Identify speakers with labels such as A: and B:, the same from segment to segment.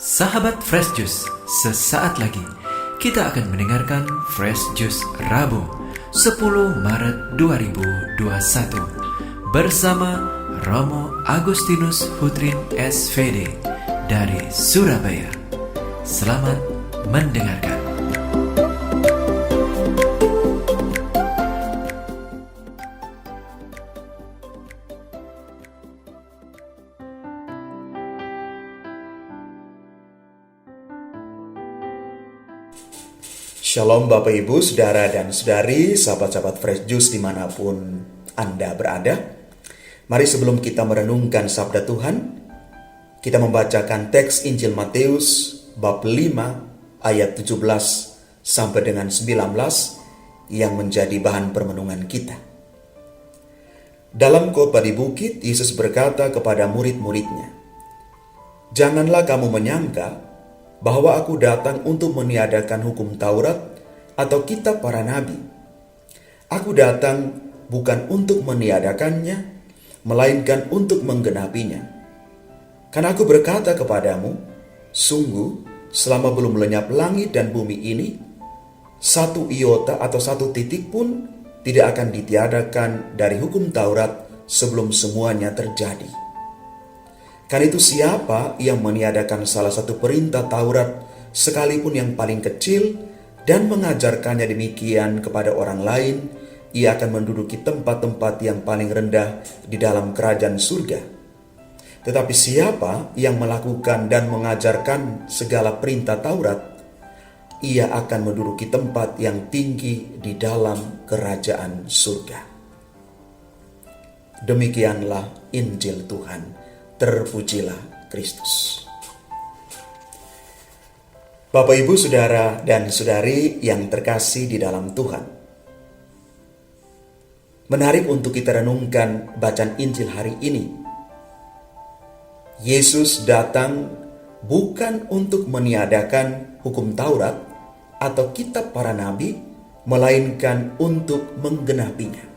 A: Sahabat Fresh Juice, sesaat lagi kita akan mendengarkan Fresh Juice Rabu 10 Maret 2021 bersama Romo Agustinus Hutrin SVD dari Surabaya. Selamat mendengarkan.
B: Shalom Bapak Ibu, Saudara dan Saudari, sahabat-sahabat Fresh Juice dimanapun Anda berada. Mari sebelum kita merenungkan sabda Tuhan, kita membacakan teks Injil Matius bab 5 ayat 17 sampai dengan 19 yang menjadi bahan permenungan kita. Dalam khotbah di bukit, Yesus berkata kepada murid-muridnya, "Janganlah kamu menyangka bahwa aku datang untuk meniadakan hukum Taurat atau kitab para nabi. Aku datang bukan untuk meniadakannya, melainkan untuk menggenapinya. Karena aku berkata kepadamu, sungguh selama belum lenyap langit dan bumi ini, satu iota atau satu titik pun tidak akan ditiadakan dari hukum Taurat sebelum semuanya terjadi. Karena itu siapa yang meniadakan salah satu perintah Taurat sekalipun yang paling kecil dan mengajarkannya demikian kepada orang lain, ia akan menduduki tempat-tempat yang paling rendah di dalam kerajaan surga. Tetapi siapa yang melakukan dan mengajarkan segala perintah Taurat, ia akan menduduki tempat yang tinggi di dalam kerajaan surga." Demikianlah Injil Tuhan. Terpujilah Kristus. Bapak, Ibu, Saudara, dan Saudari yang terkasih di dalam Tuhan. Menarik untuk kita renungkan bacaan Injil hari ini. Yesus datang bukan untuk meniadakan hukum Taurat atau kitab para nabi, melainkan untuk menggenapinya.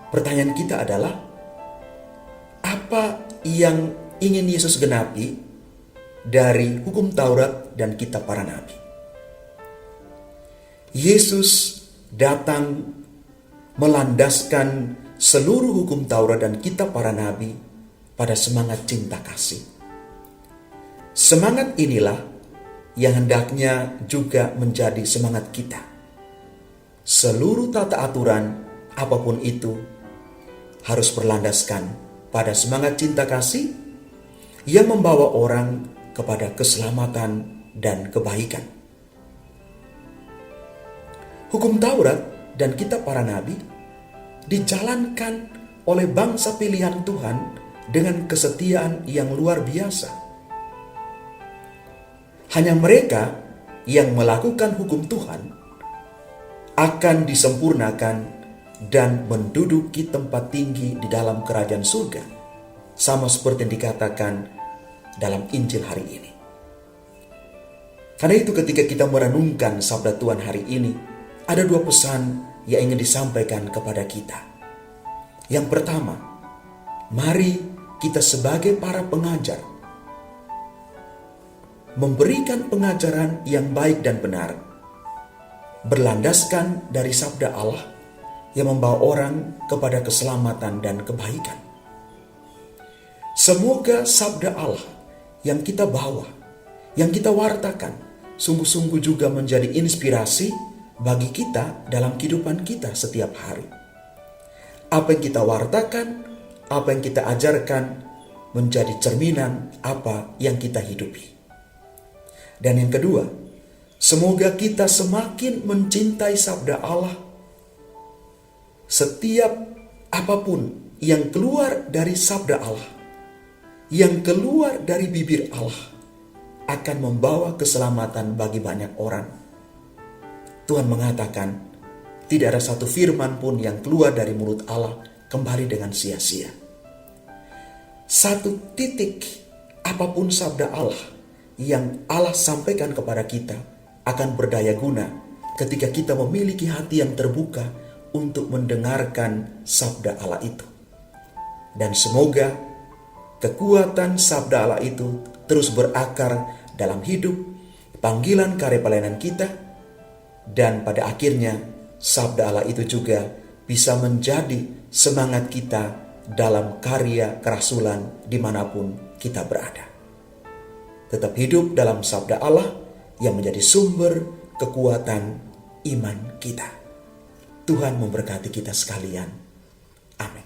B: Pertanyaan kita adalah, apa yang ingin Yesus genapi dari hukum Taurat dan kitab para nabi? Yesus datang melandaskan seluruh hukum Taurat dan kitab para nabi pada semangat cinta kasih. Semangat inilah yang hendaknya juga menjadi semangat kita. Seluruh tata aturan apapun itu harus berlandaskan pada semangat cinta kasih yang membawa orang kepada keselamatan dan kebaikan. Hukum Taurat dan kitab para nabi dijalankan oleh bangsa pilihan Tuhan dengan kesetiaan yang luar biasa. Hanya mereka yang melakukan hukum Tuhan akan disempurnakan dan menduduki tempat tinggi di dalam kerajaan surga, sama seperti yang dikatakan dalam Injil hari ini. Karena itu ketika kita merenungkan sabda Tuhan hari ini, ada dua pesan yang ingin disampaikan kepada kita. Yang pertama, mari kita sebagai para pengajar memberikan pengajaran yang baik dan benar, berlandaskan dari sabda Allah yang membawa orang kepada keselamatan dan kebaikan. Semoga sabda Allah yang kita bawa, yang kita wartakan, sungguh-sungguh juga menjadi inspirasi bagi kita dalam kehidupan kita setiap hari. Apa yang kita wartakan, apa yang kita ajarkan, menjadi cerminan apa yang kita hidupi. Dan yang kedua, semoga kita semakin mencintai sabda Allah. Setiap apapun yang keluar dari sabda Allah, yang keluar dari bibir Allah, akan membawa keselamatan bagi banyak orang. Tuhan mengatakan, tidak ada satu firman pun yang keluar dari mulut Allah kembali dengan sia-sia. Satu titik apapun sabda Allah yang Allah sampaikan kepada kita akan berdaya guna ketika kita memiliki hati yang terbuka untuk mendengarkan sabda Allah itu. Dan semoga kekuatan sabda Allah itu terus berakar dalam hidup, panggilan karya pelayanan kita, dan pada akhirnya sabda Allah itu juga bisa menjadi semangat kita dalam karya kerasulan dimanapun kita berada. Tetap hidup dalam sabda Allah yang menjadi sumber kekuatan iman kita. Tuhan memberkati kita sekalian. Amin.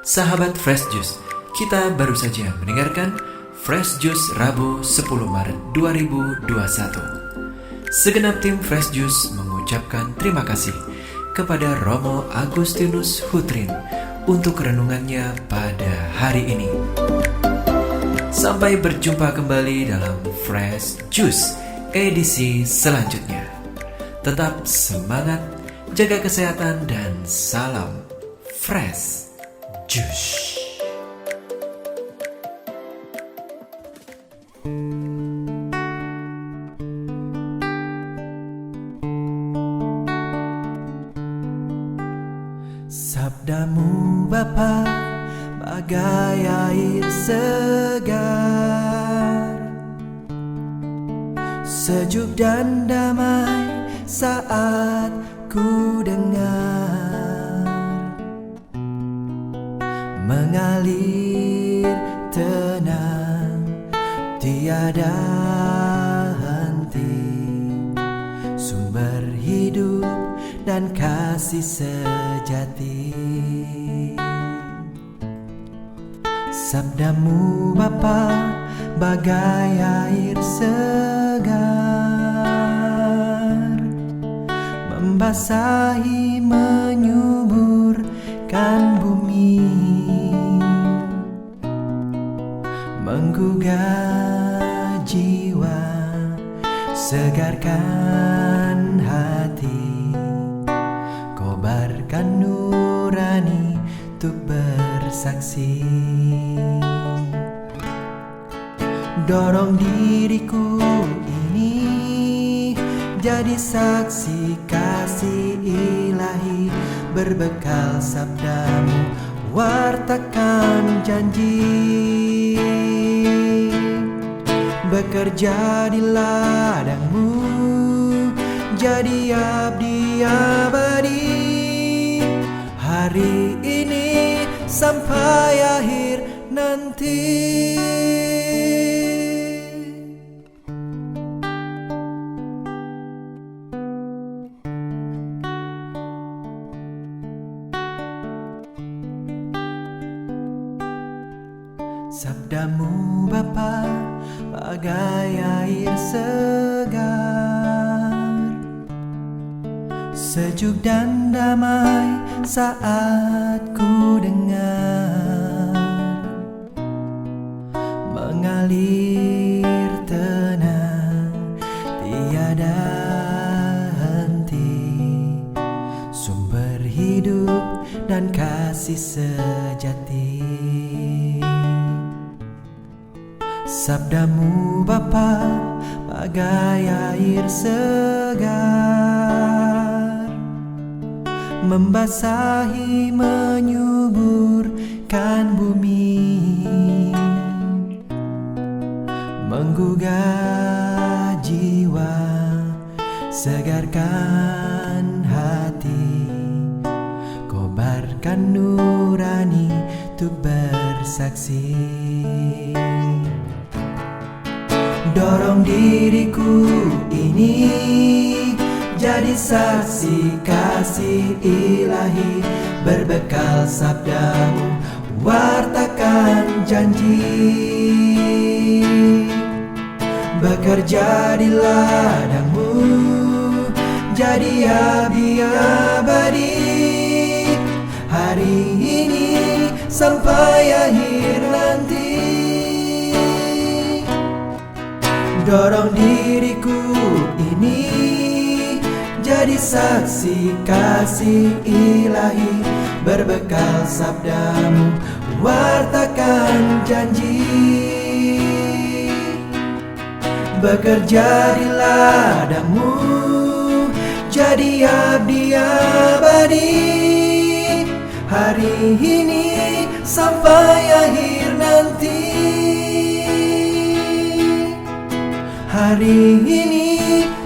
A: Sahabat Fresh Juice, kita baru saja mendengarkan Fresh Juice Rabu 10 Maret 2021. Segenap tim Fresh Juice mengucapkan terima kasih kepada Romo Agustinus Hutrin untuk renungannya pada hari ini. Sampai berjumpa kembali dalam Fresh Juice edisi selanjutnya. Tetap semangat, jaga kesehatan, dan salam Fresh Juice. Sabdamu Bapa bagai air segar, sejuk dan damai saat ku dengar, mengalir tenang tiada henti, sumber hidup dan kasih sejati. Sabdamu Bapa bagai air segar, membasahi menyuburkan bumi, menggugah jiwa, segarkan hati, kobarkan nurani untuk bersaksi. Dorong diriku ini jadi saksi kasih ilahi, berbekal sabdamu wartakan janji, bekerja di ladangmu jadi abdi abadi, hari ini sampai akhir nanti. Sabdamu Bapa bagai air segar, sejuk dan damai saat ku dengar, mengalir tenang tiada henti, sumber hidup dan kasih sejati. Sabdamu Bapa bagai air segar, membasahi menyuburkan bumi, menggugah jiwa, segarkan hati, kobarkan nurani untuk bersaksi. Dorong diriku ini jadi saksi kasih ilahi, berbekal sabdamu wartakan janji, bekerja di ladangmu jadi abdi abadi, hari ini sampai akhir nanti. Dorong diriku ini jadi saksi kasih ilahi, berbekal sabdamu wartakan janji, bekerja di ladangmu jadi abdi abadi, hari ini sampai akhir nanti. Hari ini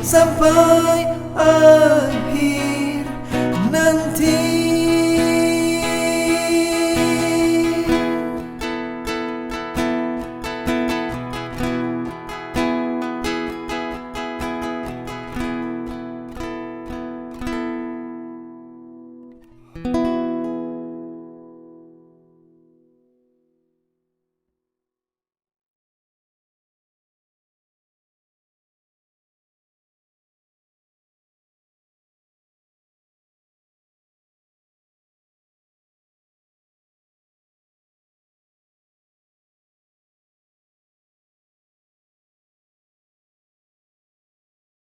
A: sampai akhir